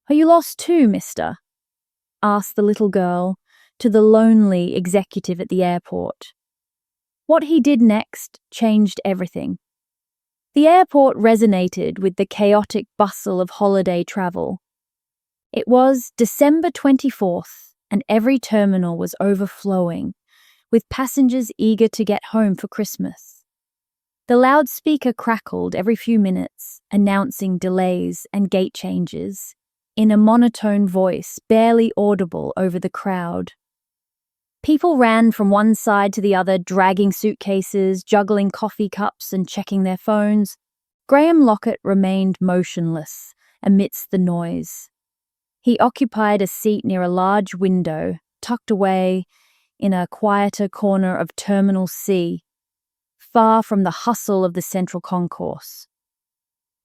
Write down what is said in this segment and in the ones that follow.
Are you lost too, mister? Asked the little girl to the lonely executive at the airport. What he did next changed everything. The airport resonated with the chaotic bustle of holiday travel. It was December 24th, and every terminal was overflowing, with passengers eager to get home for Christmas. The loudspeaker crackled every few minutes, announcing delays and gate changes, in a monotone voice barely audible over the crowd. People ran from one side to the other, dragging suitcases, juggling coffee cups, and checking their phones. Graham Lockett remained motionless amidst the noise. He occupied a seat near a large window, tucked away in a quieter corner of Terminal C, far from the hustle of the central concourse.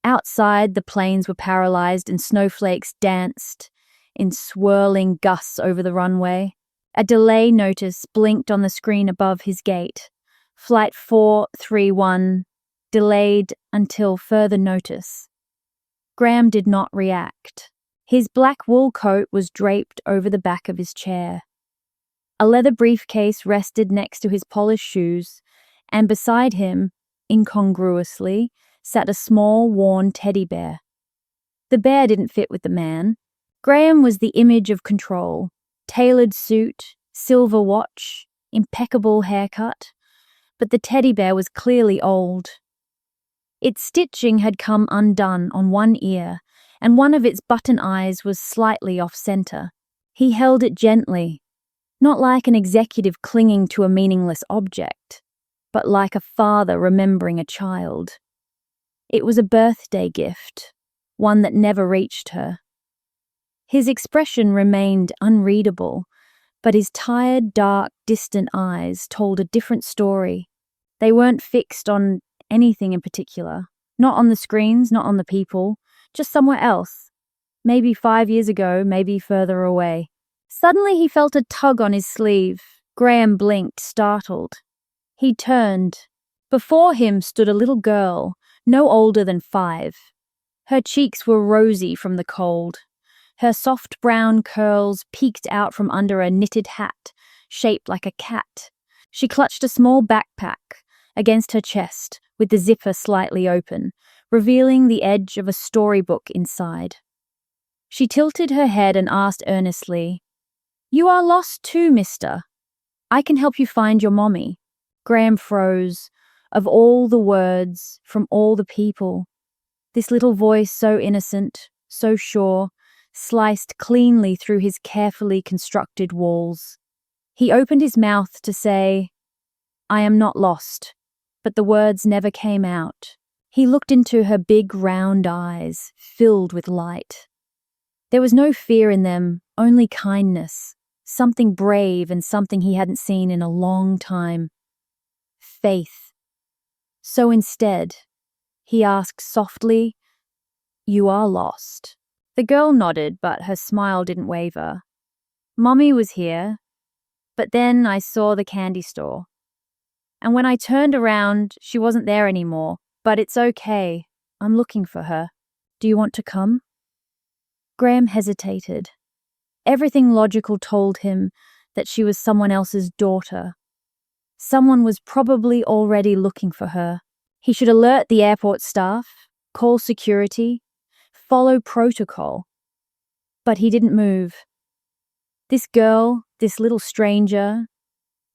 Outside, the planes were paralyzed and snowflakes danced in swirling gusts over the runway. A delay notice blinked on the screen above his gate. Flight 431, delayed until further notice. Graham did not react. His black wool coat was draped over the back of his chair. A leather briefcase rested next to his polished shoes, and beside him, incongruously, sat a small, worn teddy bear. The bear didn't fit with the man. Graham was the image of control. Tailored suit, silver watch, impeccable haircut, but the teddy bear was clearly old. Its stitching had come undone on one ear, and one of its button eyes was slightly off-center. He held it gently, not like an executive clinging to a meaningless object, but like a father remembering a child. It was a birthday gift, one that never reached her. His expression remained unreadable, but his tired, dark, distant eyes told a different story. They weren't fixed on anything in particular, not on the screens, not on the people, just somewhere else. Maybe 5 years ago, maybe further away. Suddenly he felt a tug on his sleeve. Graham blinked, startled. He turned. Before him stood a little girl, no older than 5. Her cheeks were rosy from the cold. Her soft brown curls peeked out from under a knitted hat, shaped like a cat. She clutched a small backpack against her chest, with the zipper slightly open, revealing the edge of a storybook inside. She tilted her head and asked earnestly, "You are lost too, mister. I can help you find your mommy." Graham froze. Of all the words, from all the people, this little voice so innocent, so sure, sliced cleanly through his carefully constructed walls. He opened his mouth to say, "I am not lost," but the words never came out. He looked into her big round eyes, filled with light. There was no fear in them, only kindness, something brave and something he hadn't seen in a long time. Faith. So instead, he asked softly, "You are lost." The girl nodded, but her smile didn't waver. "Mommy was here, but then I saw the candy store. And when I turned around, she wasn't there anymore. But it's okay. I'm looking for her. Do you want to come?" Graham hesitated. Everything logical told him that she was someone else's daughter. Someone was probably already looking for her. He should alert the airport staff, call security, follow protocol. But he didn't move. This girl, this little stranger,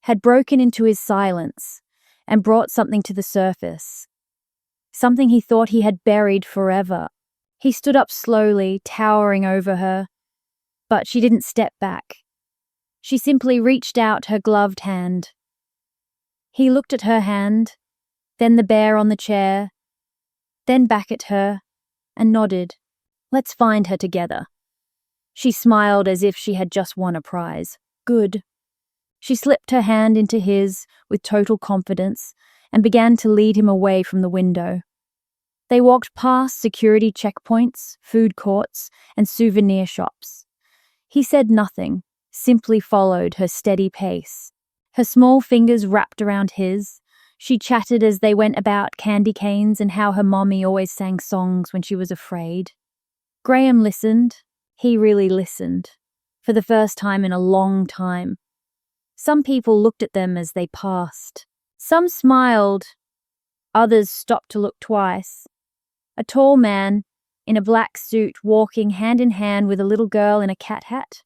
had broken into his silence and brought something to the surface. Something he thought he had buried forever. He stood up slowly, towering over her, but she didn't step back. She simply reached out her gloved hand. He looked at her hand, then the bear on the chair, then back at her, and nodded. "Let's find her together." She smiled as if she had just won a prize. "Good." She slipped her hand into his with total confidence and began to lead him away from the window. They walked past security checkpoints, food courts, and souvenir shops. He said nothing, simply followed her steady pace. Her small fingers wrapped around his. She chatted as they went about candy canes and how her mommy always sang songs when she was afraid. Graham listened, He really listened, for the first time in a long time. Some people looked at them as they passed. Some smiled, others stopped to look twice. A tall man, in a black suit, walking hand in hand with a little girl in a cat hat.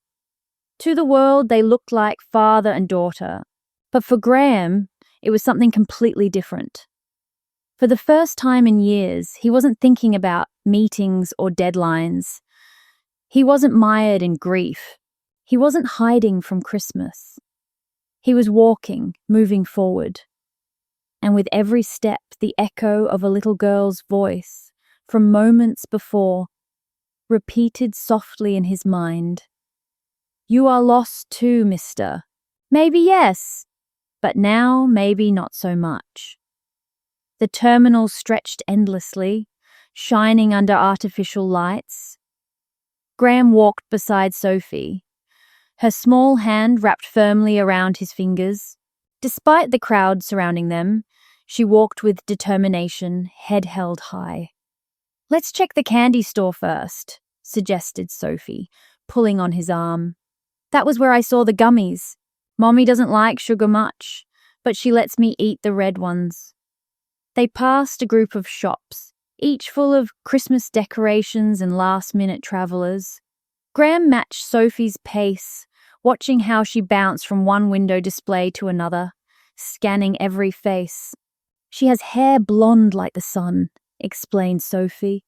To the world, they looked like father and daughter. But for Graham, it was something completely different. For the first time in years, he wasn't thinking about meetings or deadlines. He wasn't mired in grief. He wasn't hiding from Christmas. He was walking, moving forward. And with every step, the echo of a little girl's voice from moments before repeated softly in his mind. "You are lost too, mister. Maybe yes, but now maybe not so much." The terminal stretched endlessly, shining under artificial lights. Graham walked beside Sophie, her small hand wrapped firmly around his fingers. Despite the crowd surrounding them, she walked with determination, head held high. "Let's check the candy store first," suggested Sophie, pulling on his arm. "That was where I saw the gummies. Mommy doesn't like sugar much, but she lets me eat the red ones." They passed a group of shops, each full of Christmas decorations and last-minute travelers. Graham matched Sophie's pace, watching how she bounced from one window display to another, scanning every face. "She has hair blonde like the sun," explained Sophie.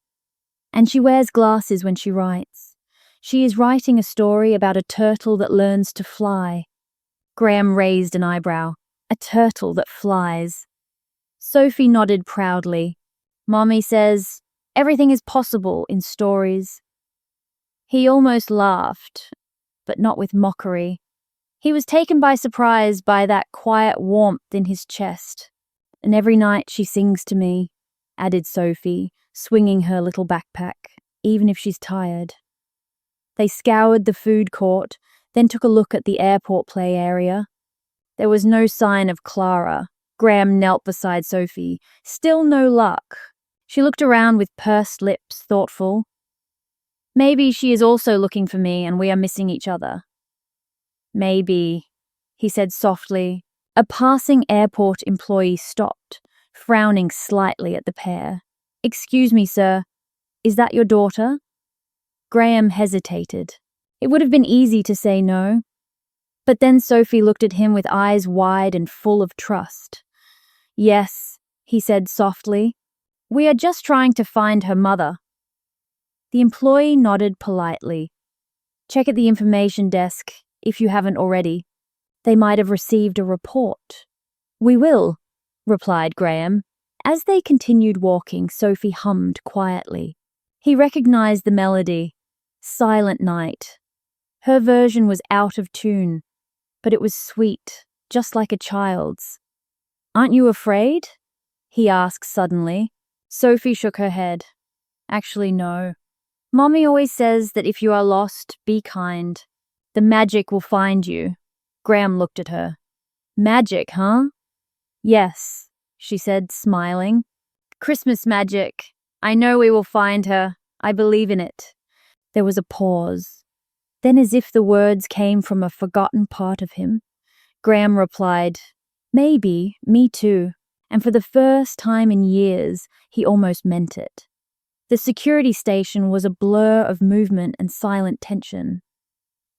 "And she wears glasses when she writes. She is writing a story about a turtle that learns to fly." Graham raised an eyebrow. "A turtle that flies." Sophie nodded proudly. "Mommy says everything is possible in stories." He almost laughed, but not with mockery. He was taken by surprise by that quiet warmth in his chest. "And every night she sings to me," added Sophie, swinging her little backpack, "even if she's tired." They scoured the food court, then took a look at the airport play area. There was no sign of Clara. Graham knelt beside Sophie. Still no luck. She looked around with pursed lips, thoughtful. "Maybe she is also looking for me and we are missing each other." "Maybe," he said softly. A passing airport employee stopped, frowning slightly at the pair. "Excuse me, sir. Is that your daughter?" Graham hesitated. It would have been easy to say no. But then Sophie looked at him with eyes wide and full of trust. "Yes," he said softly. "We are just trying to find her mother." The employee nodded politely. "Check at the information desk, if you haven't already. They might have received a report." "We will," replied Graham. As they continued walking, Sophie hummed quietly. He recognized the melody, "Silent Night." Her version was out of tune, but it was sweet, just like a child's. "Aren't you afraid?" he asked suddenly. Sophie shook her head. "Actually, no. Mommy always says that if you are lost, be kind. The magic will find you." Graham looked at her. "Magic, huh?" "Yes," she said, smiling. "Christmas magic. I know we will find her. I believe in it." There was a pause. Then, as if the words came from a forgotten part of him, Graham replied, "Maybe, me too." And for the first time in years, he almost meant it. The security station was a blur of movement and silent tension.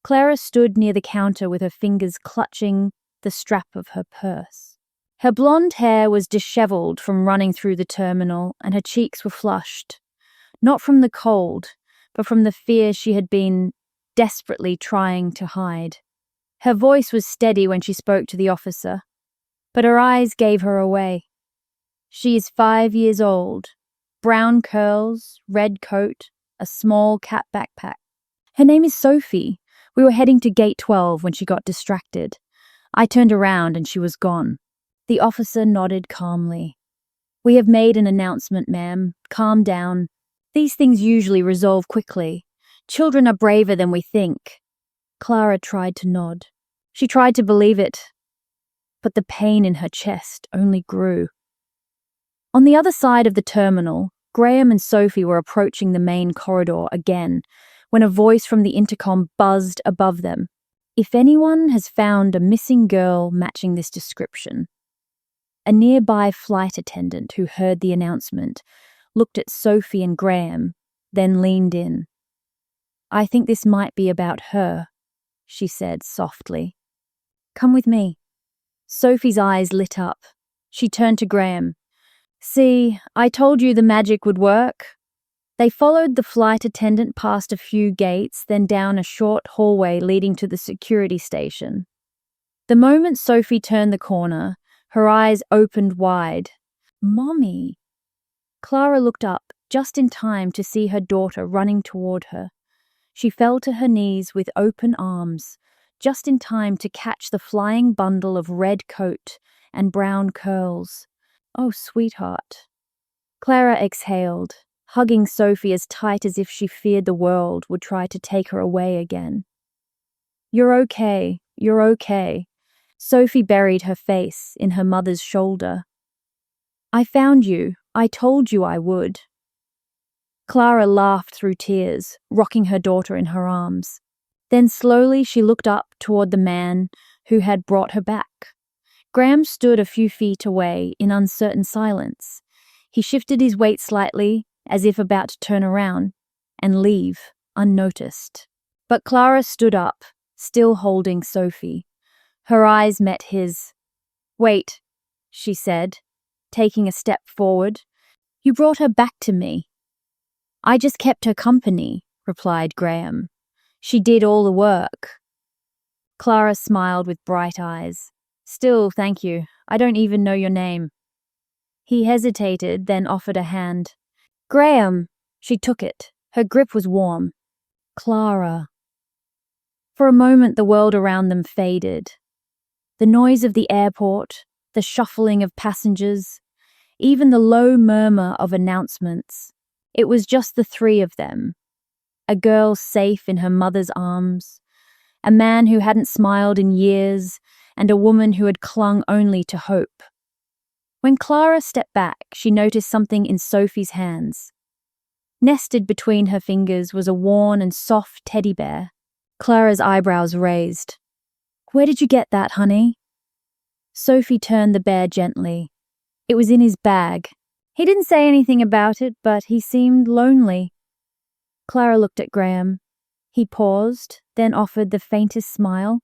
Clara stood near the counter with her fingers clutching the strap of her purse. Her blonde hair was disheveled from running through the terminal, and her cheeks were flushed, not from the cold, but from the fear she had been desperately trying to hide. Her voice was steady when she spoke to the officer, but her eyes gave her away. "She is 5 years old, brown curls, red coat, a small cat backpack. Her name is Sophie. We were heading to gate 12 when she got distracted. I turned around and she was gone." The officer nodded calmly. "We have made an announcement, ma'am. Calm down. These things usually resolve quickly. Children are braver than we think." Clara tried to nod. She tried to believe it, but the pain in her chest only grew. On the other side of the terminal, Graham and Sophie were approaching the main corridor again, when a voice from the intercom buzzed above them. If anyone has found a missing girl matching this description. A nearby flight attendant who heard the announcement looked at Sophie and Graham, then leaned in. I think this might be about her, she said softly. Come with me. Sophie's eyes lit up. She turned to Graham. See, I told you the magic would work. They followed the flight attendant past a few gates, then down a short hallway leading to the security station. The moment Sophie turned the corner, her eyes opened wide. Mommy! Clara looked up just in time to see her daughter running toward her. She fell to her knees with open arms, just in time to catch the flying bundle of red coat and brown curls. Oh, sweetheart. Clara exhaled, hugging Sophie as tight as if she feared the world would try to take her away again. You're okay, you're okay. Sophie buried her face in her mother's shoulder. I found you. I told you I would. Clara laughed through tears, rocking her daughter in her arms. Then slowly she looked up toward the man who had brought her back. Graham stood a few feet away in uncertain silence. He shifted his weight slightly, as if about to turn around and leave, unnoticed. But Clara stood up, still holding Sophie. Her eyes met his. Wait, she said, taking a step forward. You brought her back to me. I just kept her company, replied Graham. She did all the work. Clara smiled with bright eyes. Still, thank you. I don't even know your name. He hesitated, then offered a hand. Graham! She took it. Her grip was warm. Clara. For a moment the world around them faded. The noise of the airport, the shuffling of passengers, even the low murmur of announcements. It was just the three of them. A girl safe in her mother's arms, a man who hadn't smiled in years, and a woman who had clung only to hope. When Clara stepped back, she noticed something in Sophie's hands. Nested between her fingers was a worn and soft teddy bear. Clara's eyebrows raised. Where did you get that, honey? Sophie turned the bear gently. It was in his bag. He didn't say anything about it, but he seemed lonely. Clara looked at Graham. He paused, then offered the faintest smile.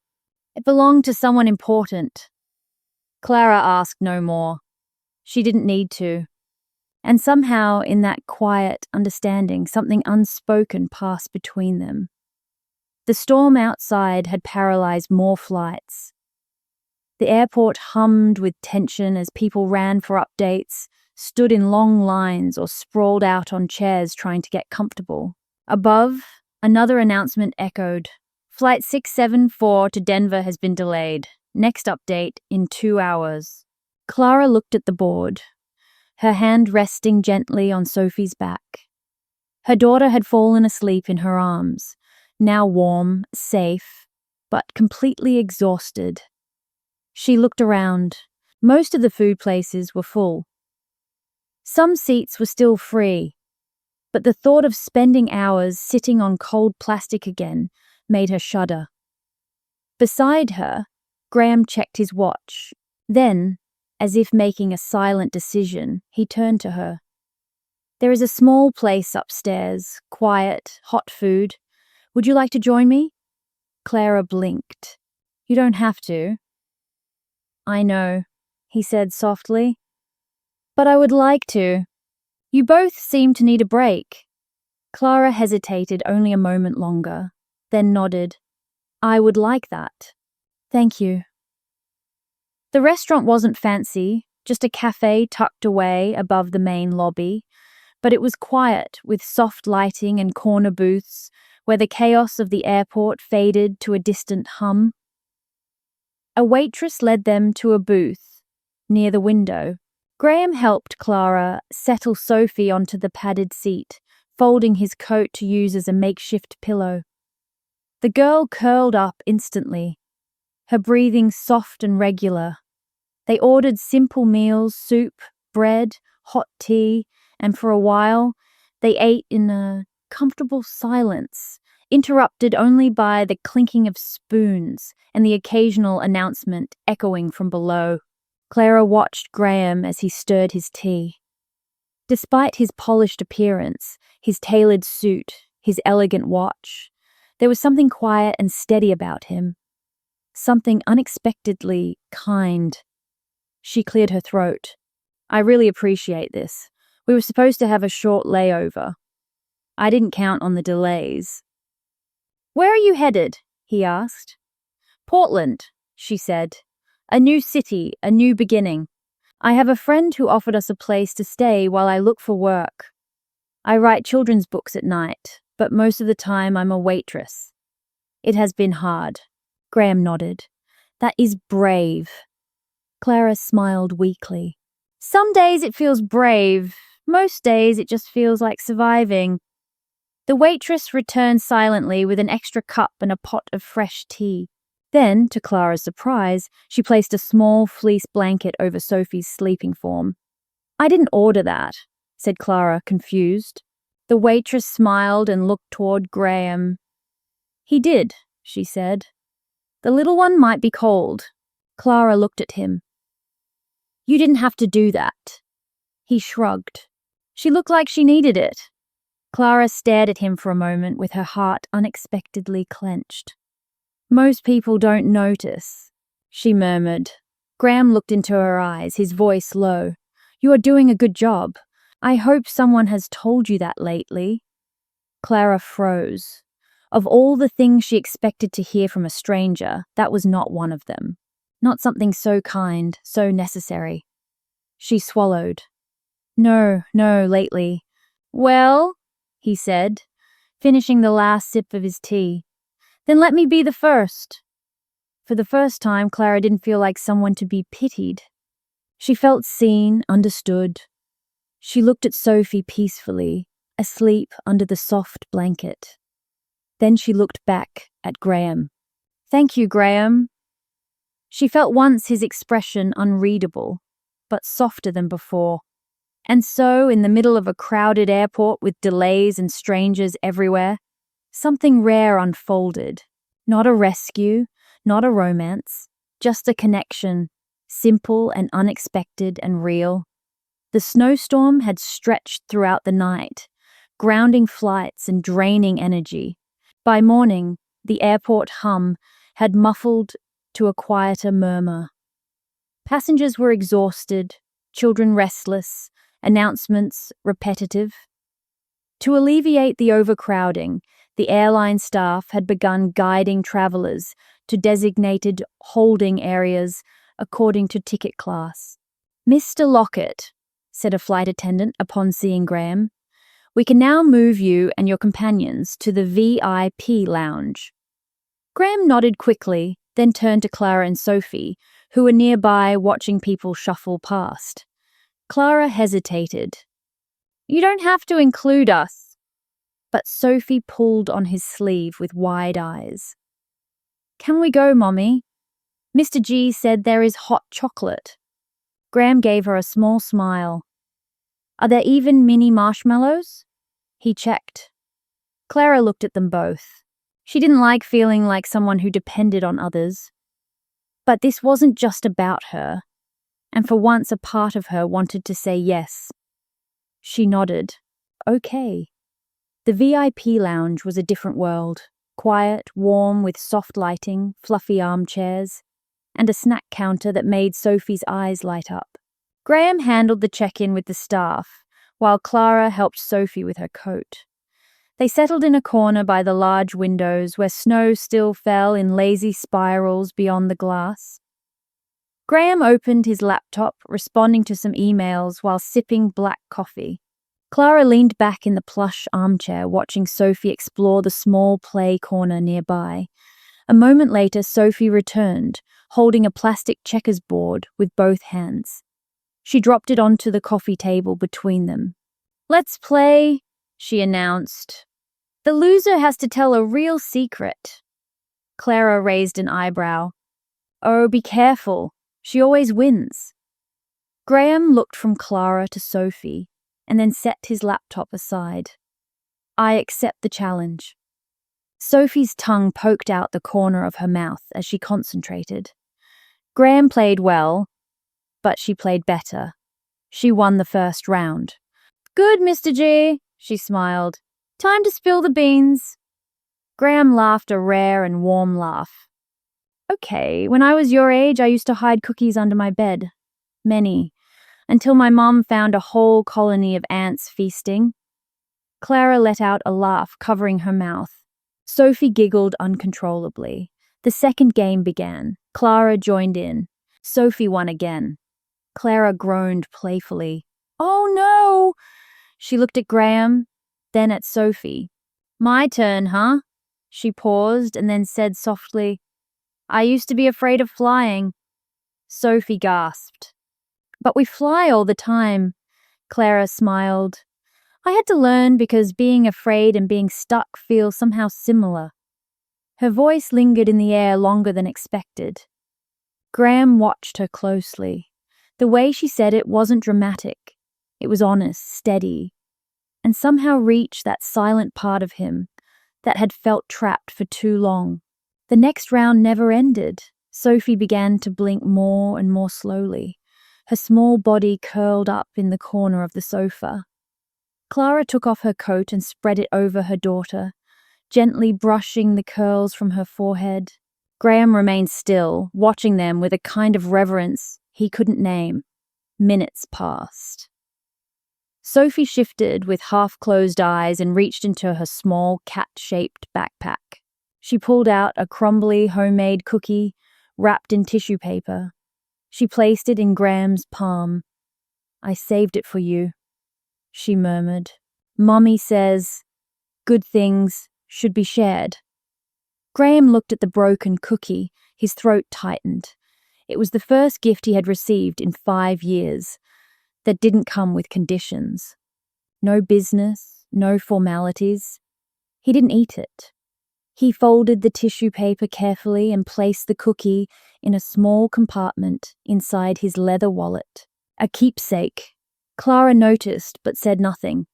It belonged to someone important. Clara asked no more. She didn't need to. And somehow, in that quiet understanding, something unspoken passed between them. The storm outside had paralyzed more flights. The airport hummed with tension as people ran for updates, stood in long lines or sprawled out on chairs trying to get comfortable. Above, another announcement echoed. Flight 674 to Denver has been delayed. Next update in 2 hours. Clara looked at the board, her hand resting gently on Sophie's back. Her daughter had fallen asleep in her arms, now warm, safe, but completely exhausted. She looked around. Most of the food places were full. Some seats were still free, but the thought of spending hours sitting on cold plastic again made her shudder. Beside her, Graham checked his watch. Then, as if making a silent decision, he turned to her. There is a small place upstairs, quiet, hot food. Would you like to join me? Clara blinked. You don't have to. I know, he said softly. But I would like to. You both seem to need a break. Clara hesitated only a moment longer, then nodded. I would like that. Thank you. The restaurant wasn't fancy, just a cafe tucked away above the main lobby, but it was quiet with soft lighting and corner booths where the chaos of the airport faded to a distant hum. A waitress led them to a booth near the window. Graham helped Clara settle Sophie onto the padded seat, folding his coat to use as a makeshift pillow. The girl curled up instantly, her breathing soft and regular. They ordered simple meals, soup, bread, hot tea, and for a while they ate in a comfortable silence, interrupted only by the clinking of spoons and the occasional announcement echoing from below. Clara watched Graham as he stirred his tea. Despite his polished appearance, his tailored suit, his elegant watch, there was something quiet and steady about him. Something unexpectedly kind. She cleared her throat. I really appreciate this. We were supposed to have a short layover. I didn't count on the delays. Where are you headed? He asked. Portland, she said. A new city, a new beginning. I have a friend who offered us a place to stay while I look for work. I write children's books at night, but most of the time I'm a waitress. It has been hard. Graham nodded. That is brave. Clara smiled weakly. Some days it feels brave. Most days it just feels like surviving. The waitress returned silently with an extra cup and a pot of fresh tea. Then, to Clara's surprise, she placed a small fleece blanket over Sophie's sleeping form. I didn't order that, said Clara, confused. The waitress smiled and looked toward Graham. He did, she said. The little one might be cold. Clara looked at him. You didn't have to do that. He shrugged. She looked like she needed it. Clara stared at him for a moment with her heart unexpectedly clenched. Most people don't notice, she murmured. Graham looked into her eyes, his voice low. You are doing a good job. I hope someone has told you that lately. Clara froze. Of all the things she expected to hear from a stranger, that was not one of them. Not something so kind, so necessary. She swallowed. No, lately. Well, he said, finishing the last sip of his tea. Then let me be the first. For the first time, Clara didn't feel like someone to be pitied. She felt seen, understood. She looked at Sophie peacefully, asleep under the soft blanket. Then she looked back at Graham. Thank you, Graham. She felt once his expression unreadable, but softer than before. And so, in the middle of a crowded airport with delays and strangers everywhere, something rare unfolded. Not a rescue, not a romance, just a connection, simple and unexpected and real. The snowstorm had stretched throughout the night, grounding flights and draining energy. By morning, the airport hum had muffled to a quieter murmur. Passengers were exhausted, children restless, announcements repetitive. To alleviate the overcrowding, the airline staff had begun guiding travelers to designated holding areas according to ticket class. Mr. Lockett, said a flight attendant upon seeing Graham, we can now move you and your companions to the VIP lounge. Graham nodded quickly, then turned to Clara and Sophie, who were nearby watching people shuffle past. Clara hesitated. You don't have to include us. But Sophie pulled on his sleeve with wide eyes. Can we go, Mommy? Mr. G said there is hot chocolate. Graham gave her a small smile. Are there even mini marshmallows? He checked. Clara looked at them both. She didn't like feeling like someone who depended on others. But this wasn't just about her, and for once a part of her wanted to say yes. She nodded. Okay. The VIP lounge was a different world, quiet, warm, with soft lighting, fluffy armchairs, and a snack counter that made Sophie's eyes light up. Graham handled the check-in with the staff, while Clara helped Sophie with her coat. They settled in a corner by the large windows where snow still fell in lazy spirals beyond the glass. Graham opened his laptop, responding to some emails while sipping black coffee. Clara leaned back in the plush armchair, watching Sophie explore the small play corner nearby. A moment later, Sophie returned, holding a plastic checkers board with both hands. She dropped it onto the coffee table between them. Let's play, she announced. The loser has to tell a real secret. Clara raised an eyebrow. Oh, be careful. She always wins. Graham looked from Clara to Sophie, and then set his laptop aside. I accept the challenge. Sophie's tongue poked out the corner of her mouth as she concentrated. Graham played well, but she played better. She won the first round. "Good, Mr. G," she smiled. "Time to spill the beans." Graham laughed a rare and warm laugh. "Okay, when I was your age, I used to hide cookies under my bed. Many. Until my mum found a whole colony of ants feasting." Clara let out a laugh, covering her mouth. Sophie giggled uncontrollably. The second game began. Clara joined in. Sophie won again. Clara groaned playfully. "Oh no!" She looked at Graham, then at Sophie. "My turn, huh?" She paused and then said softly, "I used to be afraid of flying." Sophie gasped. "But we fly all the time." Clara smiled. "I had to learn because being afraid and being stuck feel somehow similar." Her voice lingered in the air longer than expected. Graham watched her closely. The way she said it wasn't dramatic. It was honest, steady, and somehow reached that silent part of him that had felt trapped for too long. The next round never ended. Sophie began to blink more and more slowly. Her small body curled up in the corner of the sofa. Clara took off her coat and spread it over her daughter, gently brushing the curls from her forehead. Graham remained still, watching them with a kind of reverence he couldn't name. Minutes passed. Sophie shifted with half-closed eyes and reached into her small cat-shaped backpack. She pulled out a crumbly homemade cookie wrapped in tissue paper. She placed it in Graham's palm. "I saved it for you," she murmured. "Mummy says good things should be shared." Graham looked at the broken cookie. His throat tightened. It was the first gift he had received in 5 years that didn't come with conditions. No business, no formalities. He didn't eat it. He folded the tissue paper carefully and placed the cookie in a small compartment inside his leather wallet. A keepsake. Clara noticed but said nothing.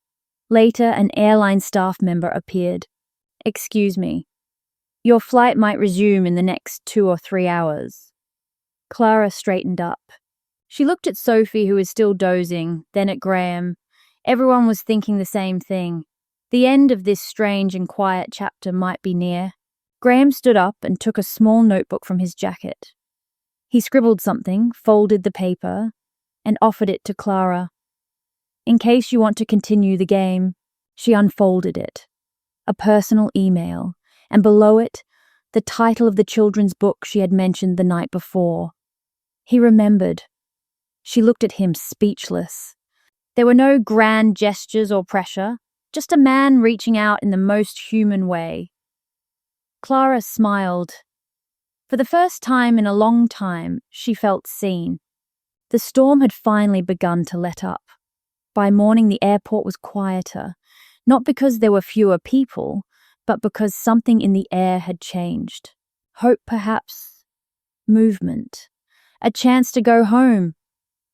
Later, an airline staff member appeared. "Excuse me. Your flight might resume in the next 2 or 3 hours." Clara straightened up. She looked at Sophie, who was still dozing, then at Graham. Everyone was thinking the same thing. The end of this strange and quiet chapter might be near. Graham stood up and took a small notebook from his jacket. He scribbled something, folded the paper, and offered it to Clara. "In case you want to continue the game." She unfolded it. A personal email, and below it, the title of the children's book she had mentioned the night before. He remembered. She looked at him, speechless. There were no grand gestures or pressure, just a man reaching out in the most human way. Clara smiled. For the first time in a long time, she felt seen. The storm had finally begun to let up. By morning, the airport was quieter, not because there were fewer people, but because something in the air had changed. Hope, perhaps. Movement. A chance to go home,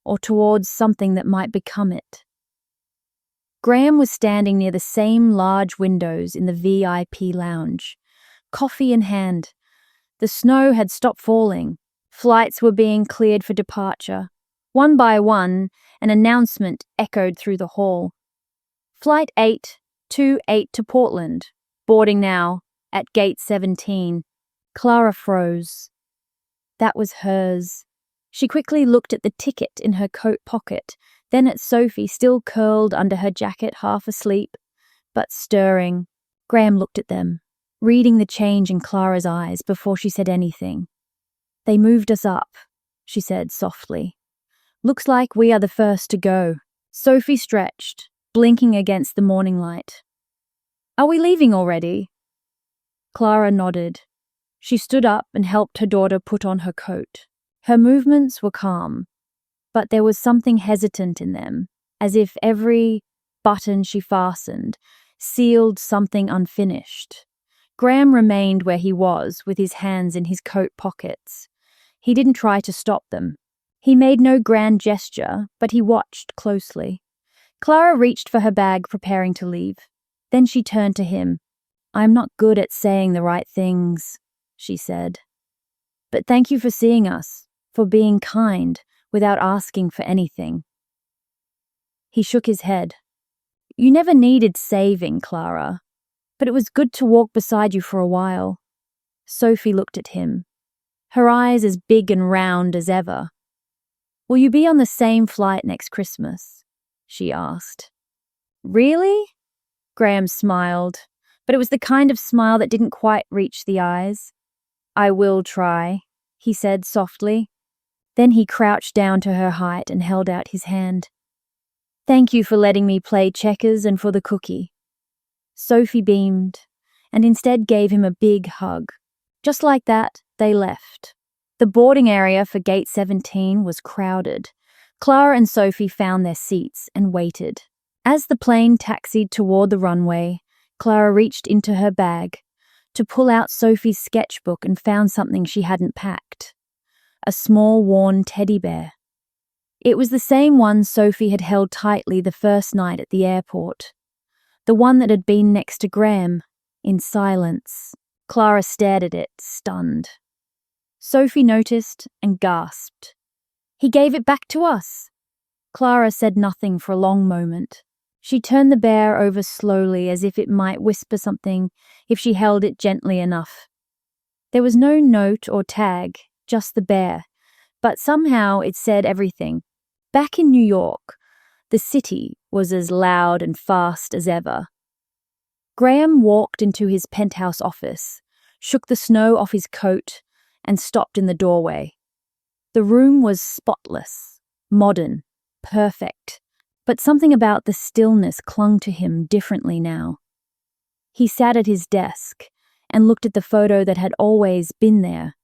or towards something that might become it. Graham was standing near the same large windows in the VIP lounge, coffee in hand. The snow had stopped falling. Flights were being cleared for departure. One by one, an announcement echoed through the hall. "Flight 828 to Portland. Boarding now, at gate 17. Clara froze. That was hers. She quickly looked at the ticket in her coat pocket, then at Sophie, still curled under her jacket, half asleep, but stirring. Graham looked at them, reading the change in Clara's eyes before she said anything. "They moved us up," she said softly. "Looks like we are the first to go." Sophie stretched, blinking against the morning light. "Are we leaving already?" Clara nodded. She stood up and helped her daughter put on her coat. Her movements were calm, but there was something hesitant in them, as if every button she fastened sealed something unfinished. Graham remained where he was, with his hands in his coat pockets. He didn't try to stop them. He made no grand gesture, but he watched closely. Clara reached for her bag, preparing to leave. Then she turned to him. I'm not good at saying the right things, she said. But thank you for seeing us, for being kind, without asking for anything. He shook his head. You never needed saving, Clara, but it was good to walk beside you for a while. Sophie looked at him, her eyes as big and round as ever. Will you be on the same flight next Christmas? She asked. Really? Graham smiled, but it was the kind of smile that didn't quite reach the eyes. I will try, he said softly. Then he crouched down to her height and held out his hand. Thank you for letting me play checkers and for the cookie. Sophie beamed, and instead gave him a big hug. Just like that, they left. The boarding area for Gate 17 was crowded. Clara and Sophie found their seats and waited. As the plane taxied toward the runway, Clara reached into her bag to pull out Sophie's sketchbook and found something she hadn't packed. A small, worn teddy bear. It was the same one Sophie had held tightly the first night at the airport. The one that had been next to Graham, in silence. Clara stared at it, stunned. Sophie noticed and gasped. He gave it back to us. Clara said nothing for a long moment. She turned the bear over slowly as if it might whisper something if she held it gently enough. There was no note or tag, just the bear, but somehow it said everything. Back in New York, the city was as loud and fast as ever. Graham walked into his penthouse office, shook the snow off his coat, and stopped in the doorway. The room was spotless, modern, perfect, but something about the stillness clung to him differently now. He sat at his desk and looked at the photo that had always been there.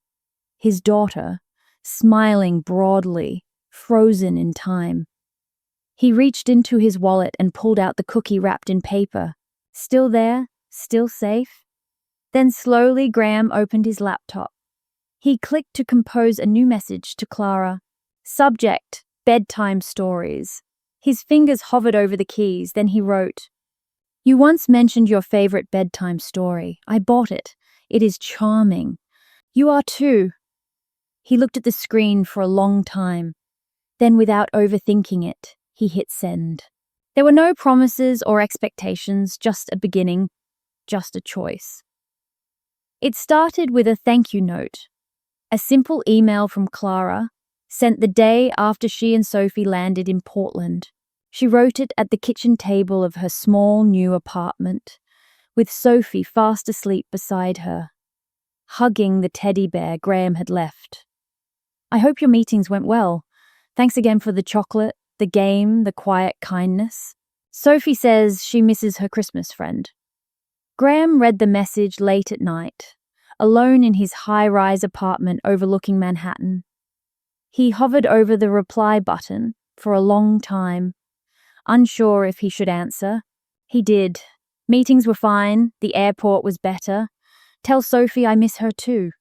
His daughter, smiling broadly, frozen in time. He reached into his wallet and pulled out the cookie wrapped in paper. Still there? Still safe? Then slowly Graham opened his laptop. He clicked to compose a new message to Clara. Subject, bedtime stories. His fingers hovered over the keys, then he wrote, You once mentioned your favorite bedtime story. I bought it. It is charming. You are too. He looked at the screen for a long time. Then, without overthinking it, he hit send. There were no promises or expectations, just a beginning, just a choice. It started with a thank you note. A simple email from Clara, sent the day after she and Sophie landed in Portland. She wrote it at the kitchen table of her small new apartment, with Sophie fast asleep beside her, hugging the teddy bear Graham had left. I hope your meetings went well. Thanks again for the chocolate, the game, the quiet kindness. Sophie says she misses her Christmas friend. Graham read the message late at night, alone in his high-rise apartment overlooking Manhattan. He hovered over the reply button for a long time, unsure if he should answer. He did. Meetings were fine, the airport was better. Tell Sophie I miss her too.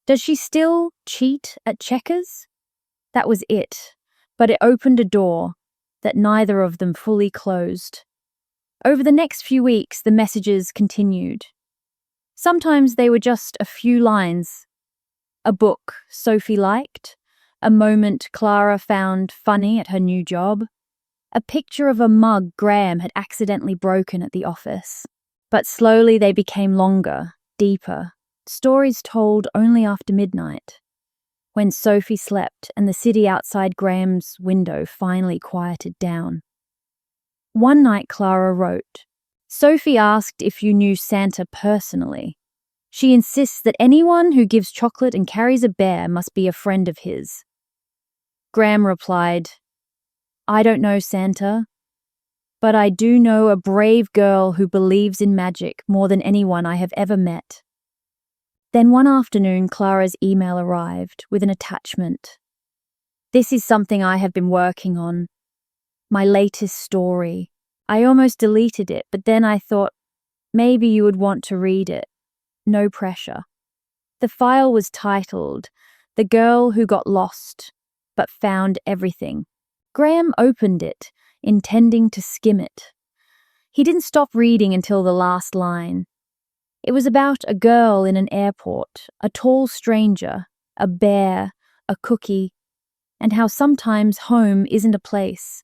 Does she still cheat at checkers? That was it, but it opened a door that neither of them fully closed. Over the next few weeks, the messages continued. Sometimes they were just a few lines. A book Sophie liked, a moment Clara found funny at her new job, a picture of a mug Graham had accidentally broken at the office. But slowly they became longer, deeper, stories told only after midnight, when Sophie slept and the city outside Graham's window finally quieted down. One night Clara wrote, Sophie asked if you knew Santa personally. She insists that anyone who gives chocolate and carries a bear must be a friend of his. Graham replied, I don't know Santa, but I do know a brave girl who believes in magic more than anyone I have ever met. Then one afternoon, Clara's email arrived with an attachment. This is something I have been working on. My latest story. I almost deleted it, but then I thought, maybe you would want to read it. No pressure. The file was titled, The Girl Who Got Lost, but Found Everything. Graham opened it, intending to skim it. He didn't stop reading until the last line. It was about a girl in an airport, a tall stranger, a bear, a cookie, and how sometimes home isn't a place.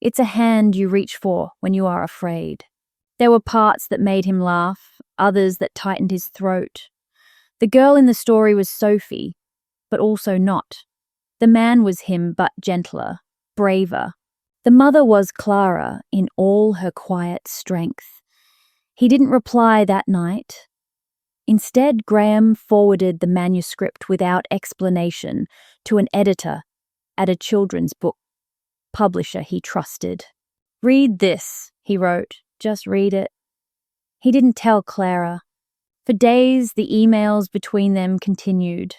It's a hand you reach for when you are afraid. There were parts that made him laugh, others that tightened his throat. The girl in the story was Sophie, but also not. The man was him, but gentler, braver. The mother was Clara in all her quiet strength. He didn't reply that night. Instead, Graham forwarded the manuscript without explanation to an editor at a children's book publisher he trusted. "Read this," he wrote. "Just read it." He didn't tell Clara. For days, the emails between them continued.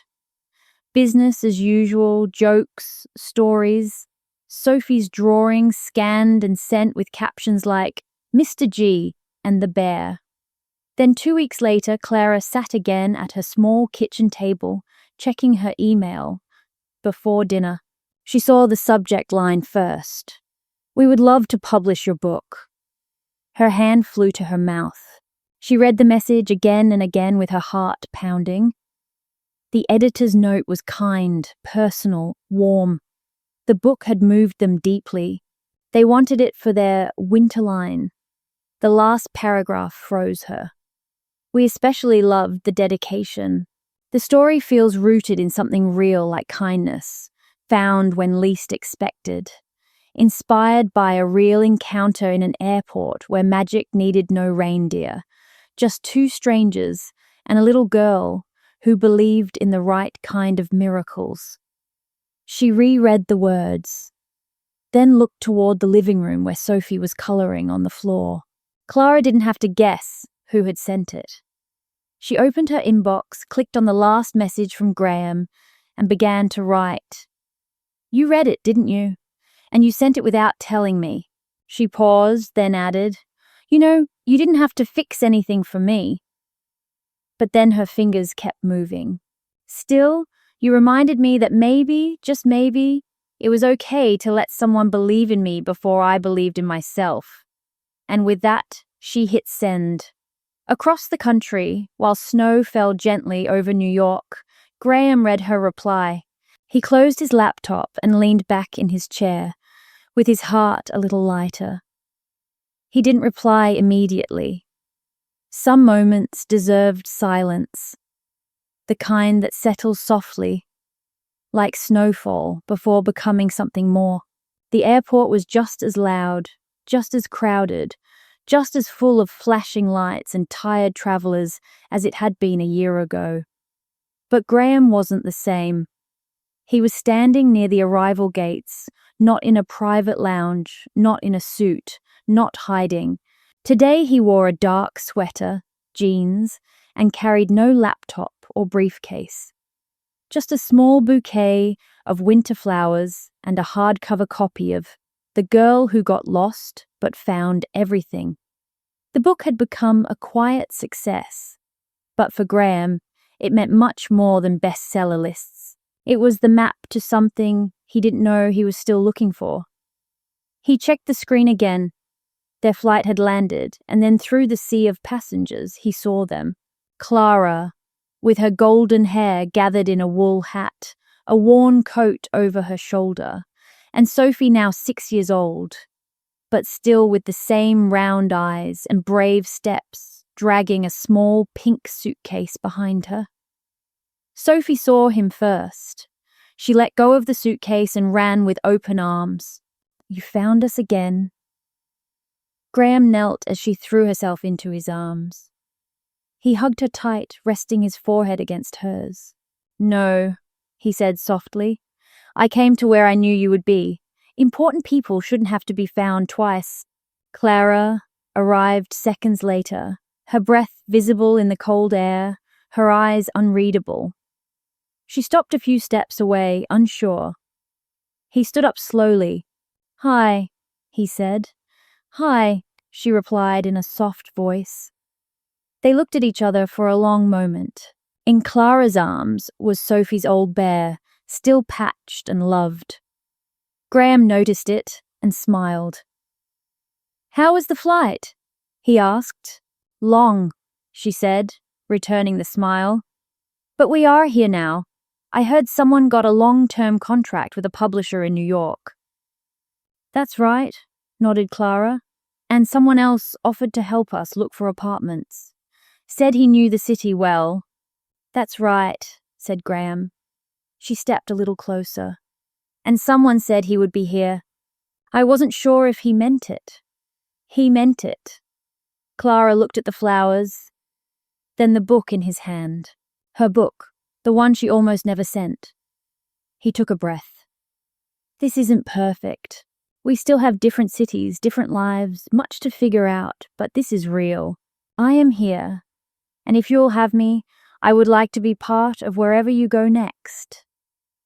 Business as usual, jokes, stories. Sophie's drawings scanned and sent with captions like Mr. G and the bear. Then 2 weeks later, Clara sat again at her small kitchen table, checking her email before dinner. She saw the subject line first. "We would love to publish your book." Her hand flew to her mouth. She read the message again and again with her heart pounding. The editor's note was kind, personal, warm. The book had moved them deeply. They wanted it for their winterline. The last paragraph froze her. "We especially loved the dedication. The story feels rooted in something real like kindness, found when least expected. Inspired by a real encounter in an airport where magic needed no reindeer, just two strangers and a little girl who believed in the right kind of miracles." She reread the words, then looked toward the living room where Sophie was coloring on the floor. Clara didn't have to guess who had sent it. She opened her inbox, clicked on the last message from Graham, and began to write. "You read it, didn't you? And you sent it without telling me." She paused, then added, "You know, you didn't have to fix anything for me." But then her fingers kept moving. "Still, you reminded me that maybe, just maybe, it was okay to let someone believe in me before I believed in myself." And with that, she hit send. Across the country, while snow fell gently over New York, Graham read her reply. He closed his laptop and leaned back in his chair, with his heart a little lighter. He didn't reply immediately. Some moments deserved silence, the kind that settles softly, like snowfall before becoming something more. The airport was just as loud, just as crowded, just as full of flashing lights and tired travelers as it had been a year ago. But Graham wasn't the same. He was standing near the arrival gates, not in a private lounge, not in a suit, not hiding. Today he wore a dark sweater, jeans, and carried no laptop or briefcase. Just a small bouquet of winter flowers and a hardcover copy of The Girl Who Got Lost But Found Everything. The book had become a quiet success, but for Graham, it meant much more than bestseller lists. It was the map to something he didn't know he was still looking for. He checked the screen again. Their flight had landed, and then through the sea of passengers, he saw them. Clara, with her golden hair gathered in a wool hat, a worn coat over her shoulder, and Sophie now 6 years old, but still with the same round eyes and brave steps, dragging a small pink suitcase behind her. Sophie saw him first. She let go of the suitcase and ran with open arms. "You found us again." Graham knelt as she threw herself into his arms. He hugged her tight, resting his forehead against hers. "No," he said softly. "I came to where I knew you would be. Important people shouldn't have to be found twice." Clara arrived seconds later, her breath visible in the cold air, her eyes unreadable. She stopped a few steps away, unsure. He stood up slowly. "Hi," he said. "Hi," she replied in a soft voice. They looked at each other for a long moment. In Clara's arms was Sophie's old bear, still patched and loved. Graham noticed it and smiled. "How was the flight?" he asked. "Long," she said, returning the smile. But we are here now. I heard someone got a long-term contract with a publisher in New York. That's right, nodded Clara. And someone else offered to help us look for apartments. Said he knew the city well. That's right, said Graham. She stepped a little closer. And someone said he would be here. I wasn't sure if he meant it. He meant it. Clara looked at the flowers, then the book in his hand. Her book, the one she almost never sent. He took a breath. This isn't perfect. We still have different cities, different lives, much to figure out, but this is real. I am here, and if you'll have me, I would like to be part of wherever you go next.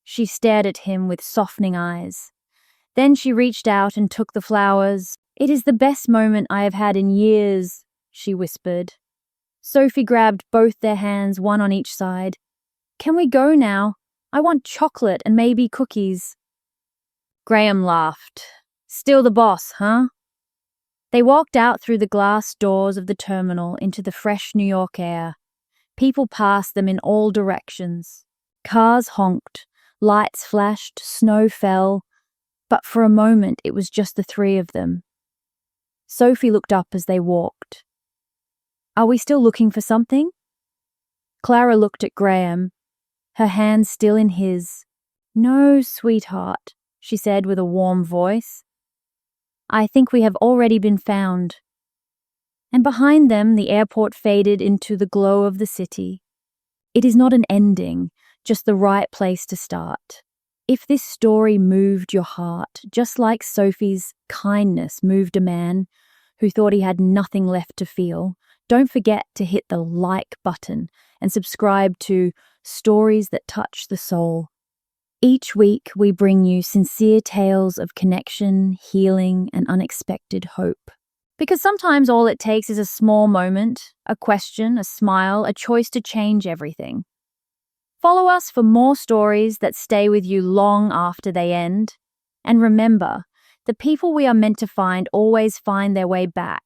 She stared at him with softening eyes. Then she reached out and took the flowers. It is the best moment I have had in years, she whispered. Sophie grabbed both their hands, one on each side. Can we go now? I want chocolate and maybe cookies. Graham laughed. Still the boss, huh? They walked out through the glass doors of the terminal into the fresh New York air. People passed them in all directions. Cars honked, lights flashed, snow fell, but for a moment it was just the three of them. Sophie looked up as they walked. Are we still looking for something? Clara looked at Graham, her hand still in his. No, sweetheart, she said with a warm voice. I think we have already been found. And behind them, the airport faded into the glow of the city. It is not an ending, just the right place to start. If this story moved your heart, just like Sophie's kindness moved a man who thought he had nothing left to feel, don't forget to hit the like button and subscribe to Stories That Touch the Soul. Each week, we bring you sincere tales of connection, healing, and unexpected hope. Because sometimes all it takes is a small moment, a question, a smile, a choice to change everything. Follow us for more stories that stay with you long after they end. And remember, the people we are meant to find always find their way back.